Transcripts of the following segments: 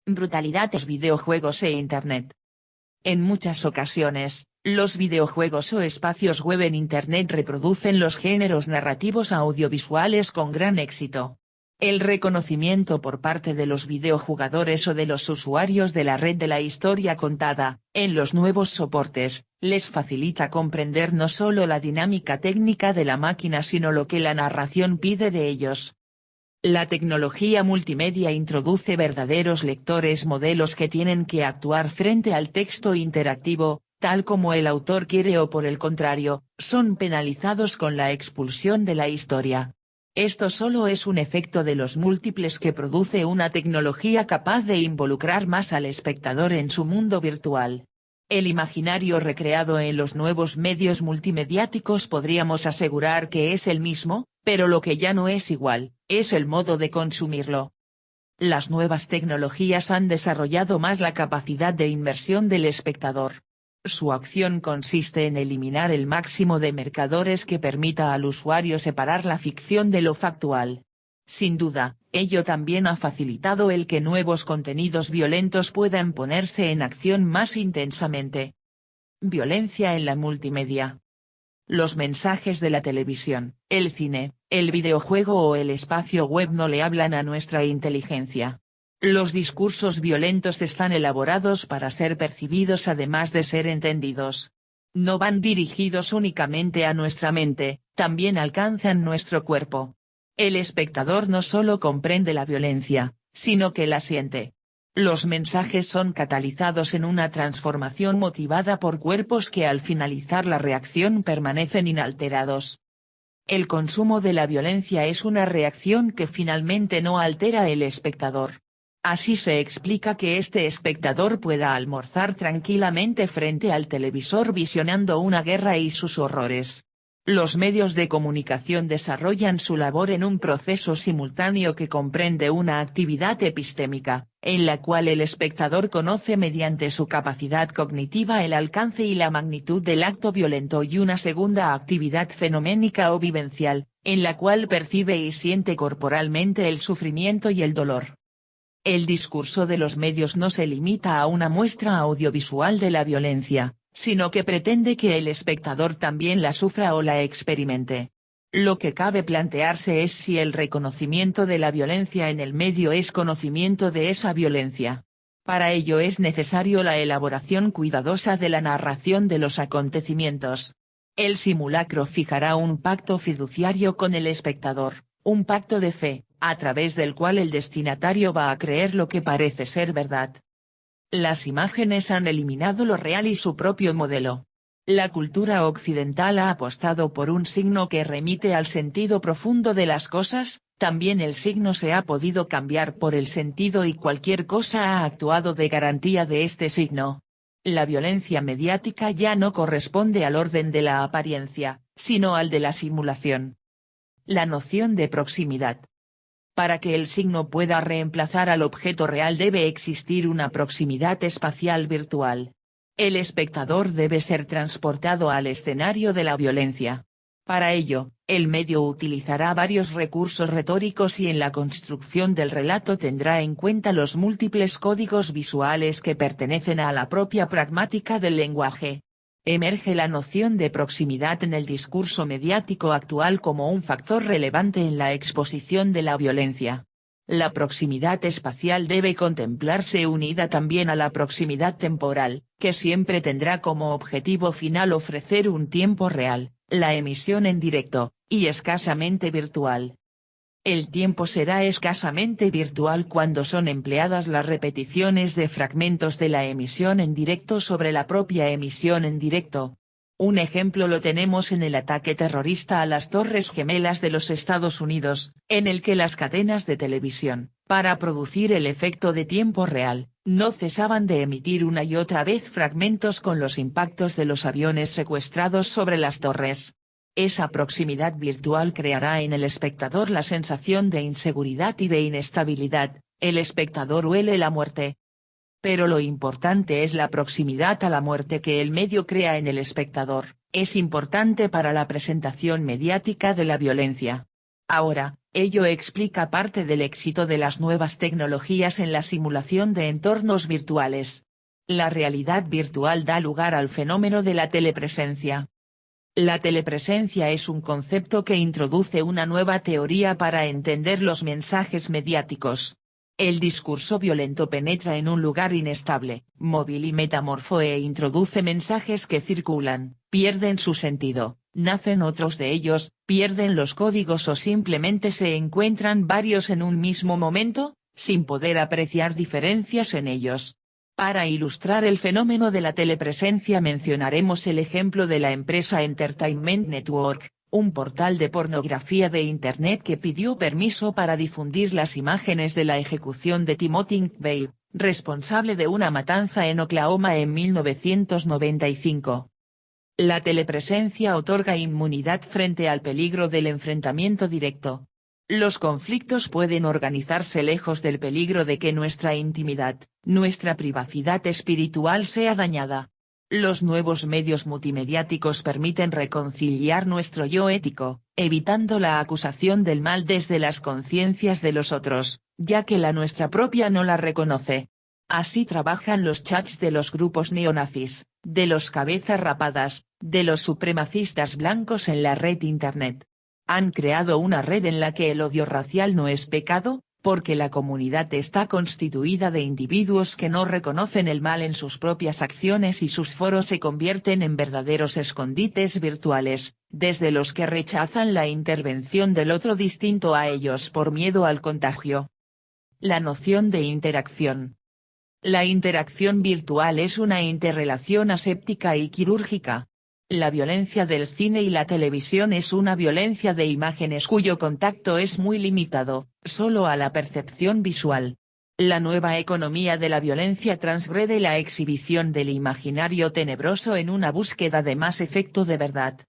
Brutalidades, videojuegos e Internet. En muchas ocasiones, los videojuegos o espacios web en Internet reproducen los géneros narrativos audiovisuales con gran éxito. El reconocimiento por parte de los videojugadores o de los usuarios de la red de la historia contada, en los nuevos soportes, les facilita comprender no solo la dinámica técnica de la máquina sino lo que la narración pide de ellos. La tecnología multimedia introduce verdaderos lectores modelos que tienen que actuar frente al texto interactivo, tal como el autor quiere o por el contrario, son penalizados con la expulsión de la historia. Esto solo es un efecto de los múltiples que produce una tecnología capaz de involucrar más al espectador en su mundo virtual. El imaginario recreado en los nuevos medios multimediáticos podríamos asegurar que es el mismo, pero lo que ya no es igual, es el modo de consumirlo. Las nuevas tecnologías han desarrollado más la capacidad de inmersión del espectador. Su acción consiste en eliminar el máximo de marcadores que permita al usuario separar la ficción de lo factual. Sin duda, ello también ha facilitado el que nuevos contenidos violentos puedan ponerse en acción más intensamente. Violencia en la multimedia. Los mensajes de la televisión, el cine, el videojuego o el espacio web no le hablan a nuestra inteligencia. Los discursos violentos están elaborados para ser percibidos además de ser entendidos. No van dirigidos únicamente a nuestra mente, también alcanzan nuestro cuerpo. El espectador no solo comprende la violencia, sino que la siente. Los mensajes son catalizados en una transformación motivada por cuerpos que al finalizar la reacción permanecen inalterados. El consumo de la violencia es una reacción que finalmente no altera el espectador. Así se explica que este espectador pueda almorzar tranquilamente frente al televisor visionando una guerra y sus horrores. Los medios de comunicación desarrollan su labor en un proceso simultáneo que comprende una actividad epistémica, en la cual el espectador conoce mediante su capacidad cognitiva el alcance y la magnitud del acto violento, y una segunda actividad fenoménica o vivencial, en la cual percibe y siente corporalmente el sufrimiento y el dolor. El discurso de los medios no se limita a una muestra audiovisual de la violencia, sino que pretende que el espectador también la sufra o la experimente. Lo que cabe plantearse es si el reconocimiento de la violencia en el medio es conocimiento de esa violencia. Para ello es necesario la elaboración cuidadosa de la narración de los acontecimientos. El simulacro fijará un pacto fiduciario con el espectador, un pacto de fe, a través del cual el destinatario va a creer lo que parece ser verdad. Las imágenes han eliminado lo real y su propio modelo. La cultura occidental ha apostado por un signo que remite al sentido profundo de las cosas, también el signo se ha podido cambiar por el sentido y cualquier cosa ha actuado de garantía de este signo. La violencia mediática ya no corresponde al orden de la apariencia, sino al de la simulación. La noción de proximidad. Para que el signo pueda reemplazar al objeto real debe existir una proximidad espacial virtual. El espectador debe ser transportado al escenario de la violencia. Para ello, el medio utilizará varios recursos retóricos y en la construcción del relato tendrá en cuenta los múltiples códigos visuales que pertenecen a la propia pragmática del lenguaje. Emerge la noción de proximidad en el discurso mediático actual como un factor relevante en la exposición de la violencia. La proximidad espacial debe contemplarse unida también a la proximidad temporal, que siempre tendrá como objetivo final ofrecer un tiempo real, la emisión en directo, y escasamente virtual. El tiempo será escasamente virtual cuando son empleadas las repeticiones de fragmentos de la emisión en directo sobre la propia emisión en directo. Un ejemplo lo tenemos en el ataque terrorista a las Torres Gemelas de los Estados Unidos, en el que las cadenas de televisión, para producir el efecto de tiempo real, no cesaban de emitir una y otra vez fragmentos con los impactos de los aviones secuestrados sobre las torres. Esa proximidad virtual creará en el espectador la sensación de inseguridad y de inestabilidad, el espectador huele la muerte. Pero lo importante es la proximidad a la muerte que el medio crea en el espectador, es importante para la presentación mediática de la violencia. Ahora, Ello explica parte del éxito de las nuevas tecnologías en la simulación de entornos virtuales. La realidad virtual da lugar al fenómeno de la telepresencia. La telepresencia es un concepto que introduce una nueva teoría para entender los mensajes mediáticos. El discurso violento penetra en un lugar inestable, móvil y metamorfo e introduce mensajes que circulan, pierden su sentido, nacen otros de ellos, pierden los códigos o simplemente se encuentran varios en un mismo momento, sin poder apreciar diferencias en ellos. Para ilustrar el fenómeno de la telepresencia mencionaremos el ejemplo de la empresa Entertainment Network, un portal de pornografía de Internet que pidió permiso para difundir las imágenes de la ejecución de Timothy McVeigh, responsable de una matanza en Oklahoma en 1995. La telepresencia otorga inmunidad frente al peligro del enfrentamiento directo. Los conflictos pueden organizarse lejos del peligro de que nuestra intimidad, nuestra privacidad espiritual sea dañada. Los nuevos medios multimediáticos permiten reconciliar nuestro yo ético, evitando la acusación del mal desde las conciencias de los otros, ya que la nuestra propia no la reconoce. Así trabajan los chats de los grupos neonazis, de los cabezas rapadas, de los supremacistas blancos en la red Internet. Han creado una red en la que el odio racial no es pecado, porque la comunidad está constituida de individuos que no reconocen el mal en sus propias acciones y sus foros se convierten en verdaderos escondites virtuales, desde los que rechazan la intervención del otro distinto a ellos por miedo al contagio. La noción de interacción. La interacción virtual es una interrelación aséptica y quirúrgica. La violencia del cine y la televisión es una violencia de imágenes cuyo contacto es muy limitado, solo a la percepción visual. La nueva economía de la violencia transgrede la exhibición del imaginario tenebroso en una búsqueda de más efecto de verdad.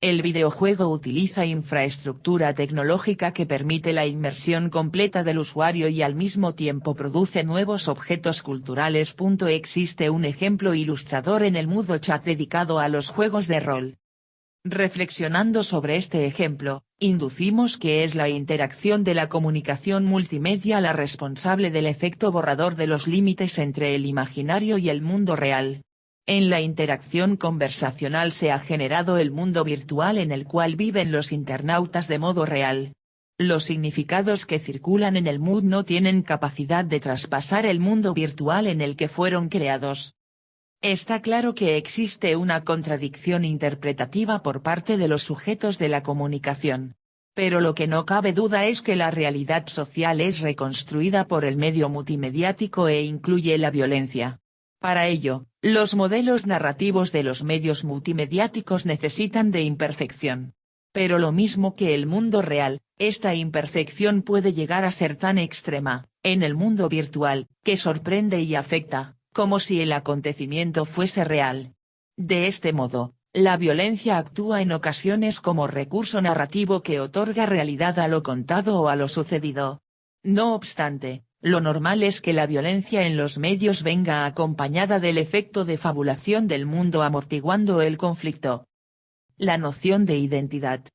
El videojuego utiliza infraestructura tecnológica que permite la inmersión completa del usuario y al mismo tiempo produce nuevos objetos culturales. Existe un ejemplo ilustrador en el Moodle Chat dedicado a los juegos de rol. Reflexionando sobre este ejemplo, inducimos que es la interacción de la comunicación multimedia la responsable del efecto borrador de los límites entre el imaginario y el mundo real. En la interacción conversacional se ha generado el mundo virtual en el cual viven los internautas de modo real. Los significados que circulan en el Moodle no tienen capacidad de traspasar el mundo virtual en el que fueron creados. Está claro que existe una contradicción interpretativa por parte de los sujetos de la comunicación. Pero lo que no cabe duda es que la realidad social es reconstruida por el medio multimediático e incluye la violencia. Para ello, los modelos narrativos de los medios multimediáticos necesitan de imperfección. Pero lo mismo que el mundo real, esta imperfección puede llegar a ser tan extrema, en el mundo virtual, que sorprende y afecta, como si el acontecimiento fuese real. De este modo, la violencia actúa en ocasiones como recurso narrativo que otorga realidad a lo contado o a lo sucedido. No obstante, lo normal es que la violencia en los medios venga acompañada del efecto de fabulación del mundo amortiguando el conflicto. La noción de identidad.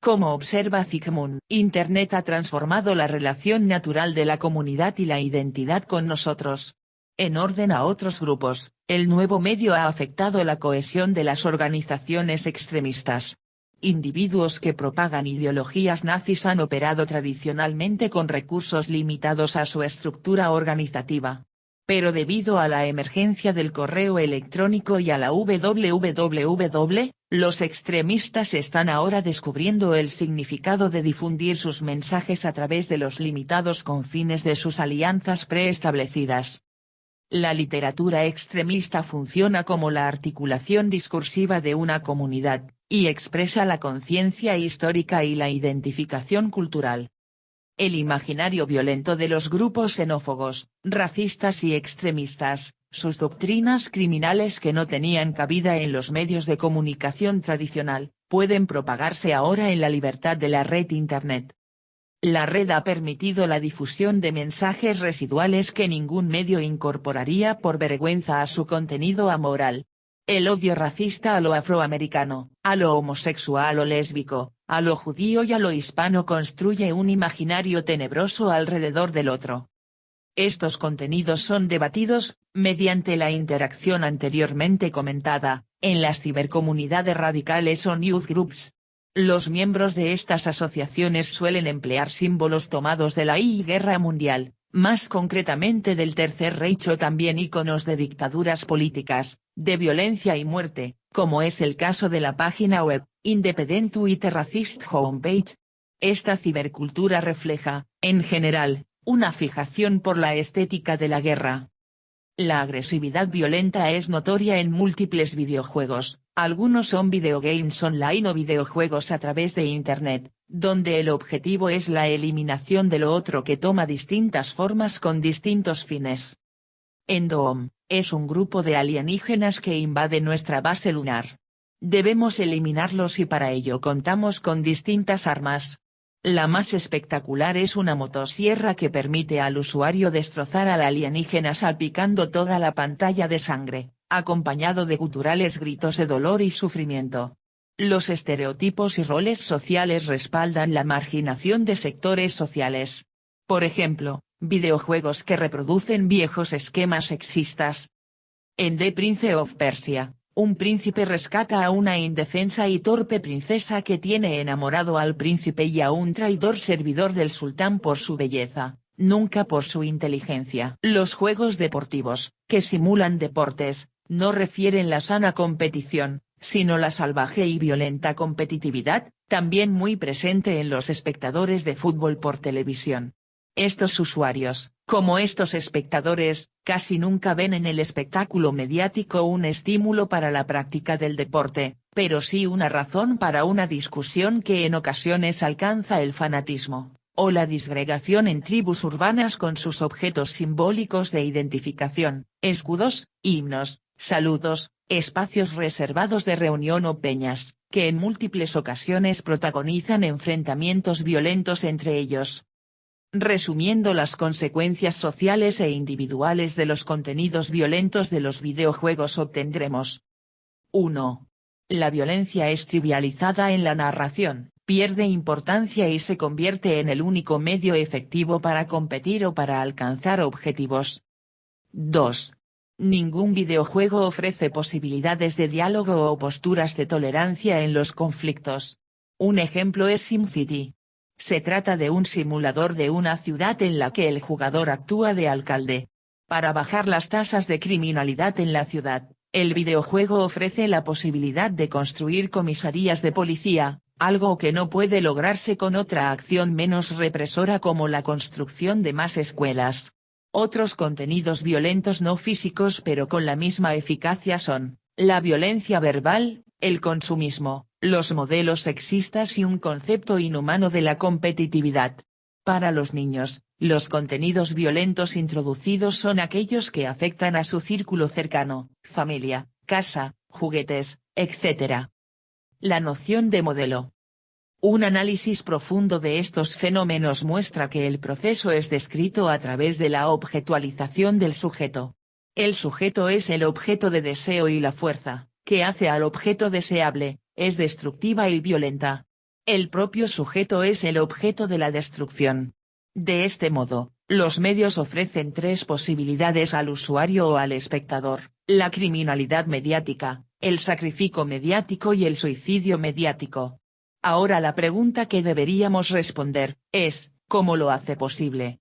Como observa Zygmunt, Internet ha transformado la relación natural de la comunidad y la identidad con nosotros. En orden a otros grupos, el nuevo medio ha afectado la cohesión de las organizaciones extremistas. Individuos que propagan ideologías nazis han operado tradicionalmente con recursos limitados a su estructura organizativa. Pero debido a la emergencia del correo electrónico y a la www, los extremistas están ahora descubriendo el significado de difundir sus mensajes a través de los limitados confines de sus alianzas preestablecidas. La literatura extremista funciona como la articulación discursiva de una comunidad, y expresa la conciencia histórica y la identificación cultural. El imaginario violento de los grupos xenófobos, racistas y extremistas, sus doctrinas criminales que no tenían cabida en los medios de comunicación tradicional, pueden propagarse ahora en la libertad de la red Internet. La red ha permitido la difusión de mensajes residuales que ningún medio incorporaría por vergüenza a su contenido amoral. El odio racista a lo afroamericano, a lo homosexual o lésbico, a lo judío y a lo hispano construye un imaginario tenebroso alrededor del otro. Estos contenidos son debatidos, mediante la interacción anteriormente comentada, en las cibercomunidades radicales o newsgroups. Los miembros de estas asociaciones suelen emplear símbolos tomados de la I Guerra Mundial, más concretamente del Tercer Reich o también iconos de dictaduras políticas, de violencia y muerte, como es el caso de la página web, Independent White Racist Homepage. Esta cibercultura refleja, en general, una fijación por la estética de la guerra. La agresividad violenta es notoria en múltiples videojuegos, algunos son videogames online o videojuegos a través de Internet, donde el objetivo es la eliminación de lo otro que toma distintas formas con distintos fines. Endoom, es un grupo de alienígenas que invade nuestra base lunar. Debemos eliminarlos y para ello contamos con distintas armas. La más espectacular es una motosierra que permite al usuario destrozar al alienígena salpicando toda la pantalla de sangre, acompañado de guturales gritos de dolor y sufrimiento. Los estereotipos y roles sociales respaldan la marginación de sectores sociales. Por ejemplo, videojuegos que reproducen viejos esquemas sexistas. En The Prince of Persia, un príncipe rescata a una indefensa y torpe princesa que tiene enamorado al príncipe y a un traidor servidor del sultán por su belleza, nunca por su inteligencia. Los juegos deportivos, que simulan deportes, no refieren la sana competición, sino la salvaje y violenta competitividad, también muy presente en los espectadores de fútbol por televisión. Estos usuarios, como estos espectadores, casi nunca ven en el espectáculo mediático un estímulo para la práctica del deporte, pero sí una razón para una discusión que en ocasiones alcanza el fanatismo, o la disgregación en tribus urbanas con sus objetos simbólicos de identificación, escudos, himnos, saludos, espacios reservados de reunión o peñas, que en múltiples ocasiones protagonizan enfrentamientos violentos entre ellos. Resumiendo las consecuencias sociales e individuales de los contenidos violentos de los videojuegos obtendremos. 1. La violencia es trivializada en la narración, pierde importancia y se convierte en el único medio efectivo para competir o para alcanzar objetivos. 2. Ningún videojuego ofrece posibilidades de diálogo o posturas de tolerancia en los conflictos. Un ejemplo es SimCity. Se trata de un simulador de una ciudad en la que el jugador actúa de alcalde. Para bajar las tasas de criminalidad en la ciudad, el videojuego ofrece la posibilidad de construir comisarías de policía, algo que no puede lograrse con otra acción menos represora como la construcción de más escuelas. Otros contenidos violentos no físicos pero con la misma eficacia son, la violencia verbal, el consumismo, los modelos sexistas y un concepto inhumano de la competitividad. Para los niños, los contenidos violentos introducidos son aquellos que afectan a su círculo cercano, familia, casa, juguetes, etc. La noción de modelo. Un análisis profundo de estos fenómenos muestra que el proceso es descrito a través de la objetualización del sujeto. El sujeto es el objeto de deseo y la fuerza, que hace al objeto deseable, es destructiva y violenta. El propio sujeto es el objeto de la destrucción. De este modo, los medios ofrecen tres posibilidades al usuario o al espectador: la criminalidad mediática, el sacrificio mediático y el suicidio mediático. Ahora la pregunta que deberíamos responder, es, ¿cómo lo hace posible?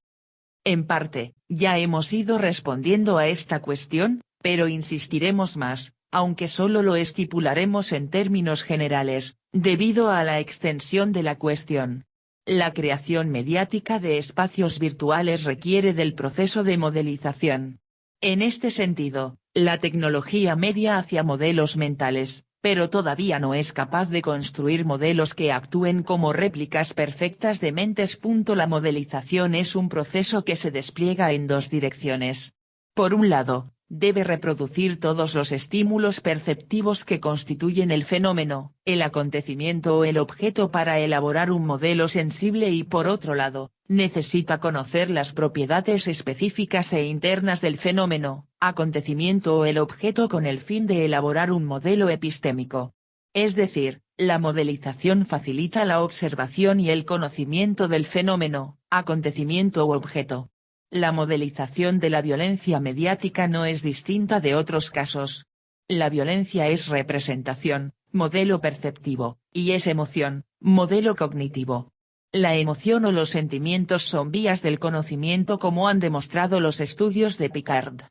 En parte, ya hemos ido respondiendo a esta cuestión, pero insistiremos más, aunque solo lo estipularemos en términos generales, debido a la extensión de la cuestión. La creación mediática de espacios virtuales requiere del proceso de modelización. En este sentido, la tecnología media hacia modelos mentales, pero todavía no es capaz de construir modelos que actúen como réplicas perfectas de mentes. La modelización es un proceso que se despliega en dos direcciones. Por un lado, debe reproducir todos los estímulos perceptivos que constituyen el fenómeno, el acontecimiento o el objeto para elaborar un modelo sensible y por otro lado, necesita conocer las propiedades específicas e internas del fenómeno, acontecimiento o el objeto con el fin de elaborar un modelo epistémico. Es decir, la modelización facilita la observación y el conocimiento del fenómeno, acontecimiento u objeto. La modelización de la violencia mediática no es distinta de otros casos. La violencia es representación, modelo perceptivo, y es emoción, modelo cognitivo. La emoción o los sentimientos son vías del conocimiento como han demostrado los estudios de Picard.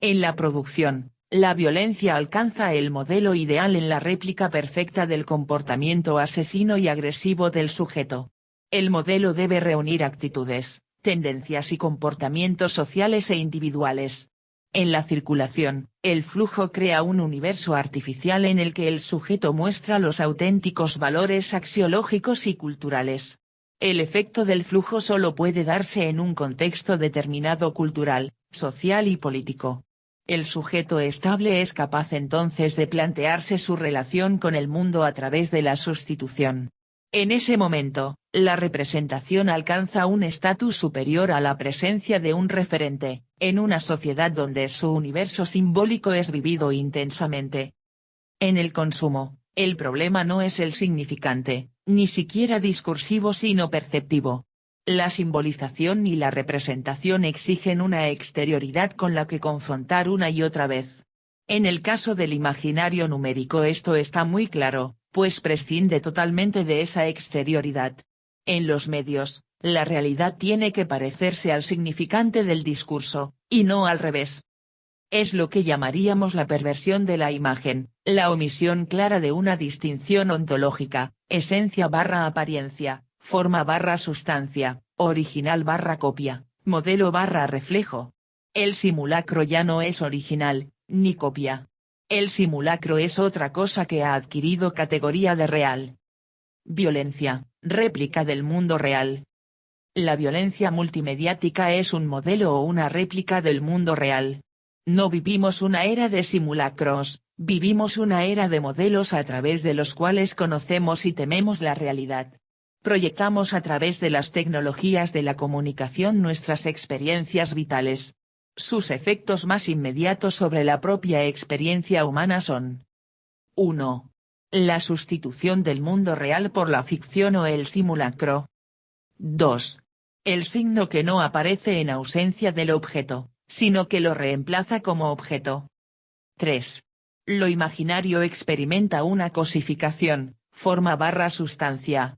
En la producción, la violencia alcanza el modelo ideal en la réplica perfecta del comportamiento asesino y agresivo del sujeto. El modelo debe reunir actitudes, tendencias y comportamientos sociales e individuales. En la circulación, el flujo crea un universo artificial en el que el sujeto muestra los auténticos valores axiológicos y culturales. El efecto del flujo solo puede darse en un contexto determinado cultural, social y político. El sujeto estable es capaz entonces de plantearse su relación con el mundo a través de la sustitución. En ese momento, la representación alcanza un estatus superior a la presencia de un referente, en una sociedad donde su universo simbólico es vivido intensamente. En el consumo, el problema no es el significante, ni siquiera discursivo sino perceptivo. La simbolización y la representación exigen una exterioridad con la que confrontar una y otra vez. En el caso del imaginario numérico esto está muy claro, pues prescinde totalmente de esa exterioridad. En los medios, la realidad tiene que parecerse al significante del discurso, y no al revés. Es lo que llamaríamos la perversión de la imagen, la omisión clara de una distinción ontológica, esencia/apariencia, forma/sustancia, original/copia, modelo/reflejo. El simulacro ya no es original, ni copia. El simulacro es otra cosa que ha adquirido categoría de real. Violencia, réplica del mundo real. La violencia multimediática es un modelo o una réplica del mundo real. No vivimos una era de simulacros, vivimos una era de modelos a través de los cuales conocemos y tememos la realidad. Proyectamos a través de las tecnologías de la comunicación nuestras experiencias vitales. Sus efectos más inmediatos sobre la propia experiencia humana son: 1. La sustitución del mundo real por la ficción o el simulacro. 2. El signo que no aparece en ausencia del objeto, sino que lo reemplaza como objeto. 3. Lo imaginario experimenta una cosificación, forma/sustancia,